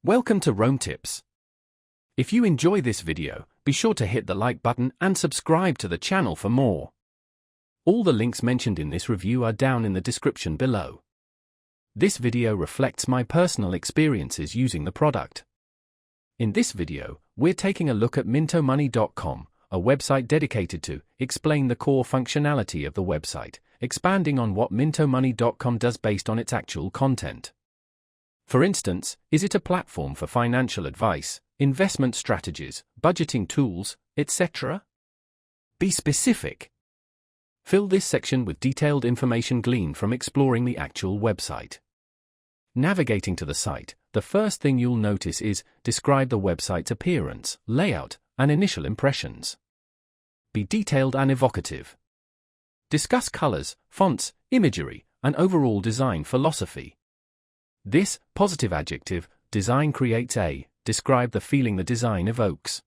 Welcome to Rome Tips. If you enjoy this video, be sure to hit the like button and subscribe to the channel for more. All the links mentioned in this review are down in the description below. This video reflects my personal experiences using the product. In this video, we're taking a look at mintomoney.com, a website dedicated to explain the core functionality of the website, expanding on what mintomoney.com does based on its actual content. For instance, is it a platform for financial advice, investment strategies, budgeting tools, etc.? Be specific. Fill this section with detailed information gleaned from exploring the actual website. Navigating to the site, the first thing you'll notice is describe the website's appearance, layout, and initial impressions. Be detailed and evocative. Discuss colors, fonts, imagery, and overall design philosophy. This positive adjective, design creates describe the feeling the design evokes.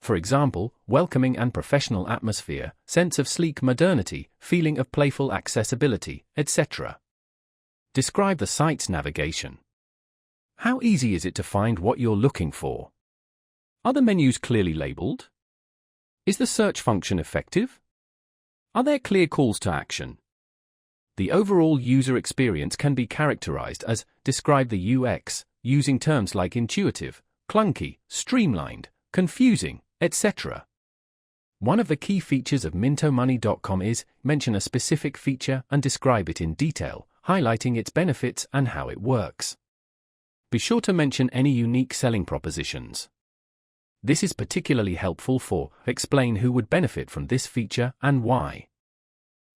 For example, welcoming and professional atmosphere, sense of sleek modernity, feeling of playful accessibility, etc. Describe the site's navigation. How easy is it to find what you're looking for? Are the menus clearly labeled? Is the search function effective? Are there clear calls to action? The overall user experience can be characterized as describe the UX, using terms like intuitive, clunky, streamlined, confusing, etc. One of the key features of mintomoney.com is mention a specific feature and describe it in detail, highlighting its benefits and how it works. Be sure to mention any unique selling propositions. This is particularly helpful for explain who would benefit from this feature and why.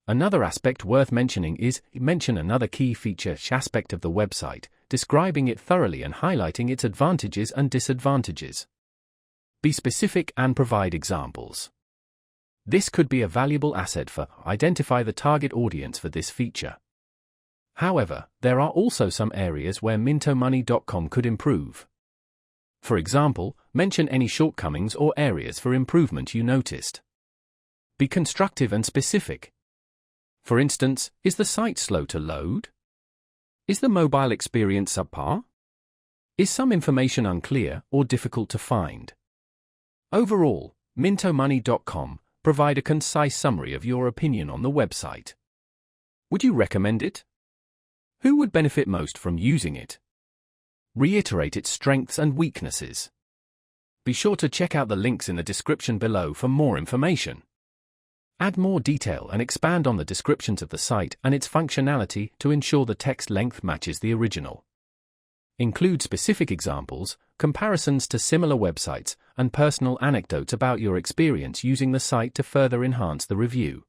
Another aspect worth mentioning is mention another key feature aspect of the website, describing it thoroughly and highlighting its advantages and disadvantages. Be specific and provide examples. This could be a valuable asset for identify the target audience for this feature. However, there are also some areas where mintomoney.com could improve. For example, mention any shortcomings or areas for improvement you noticed. Be constructive and specific. For instance, is the site slow to load? Is the mobile experience subpar? Is some information unclear or difficult to find? Overall, mintomoney.com provide a concise summary of your opinion on the website. Would you recommend it? Who would benefit most from using it? Reiterate its strengths and weaknesses. Be sure to check out the links in the description below for more information. Add more detail and expand on the descriptions of the site and its functionality to ensure the text length matches the original. Include specific examples, comparisons to similar websites, and personal anecdotes about your experience using the site to further enhance the review.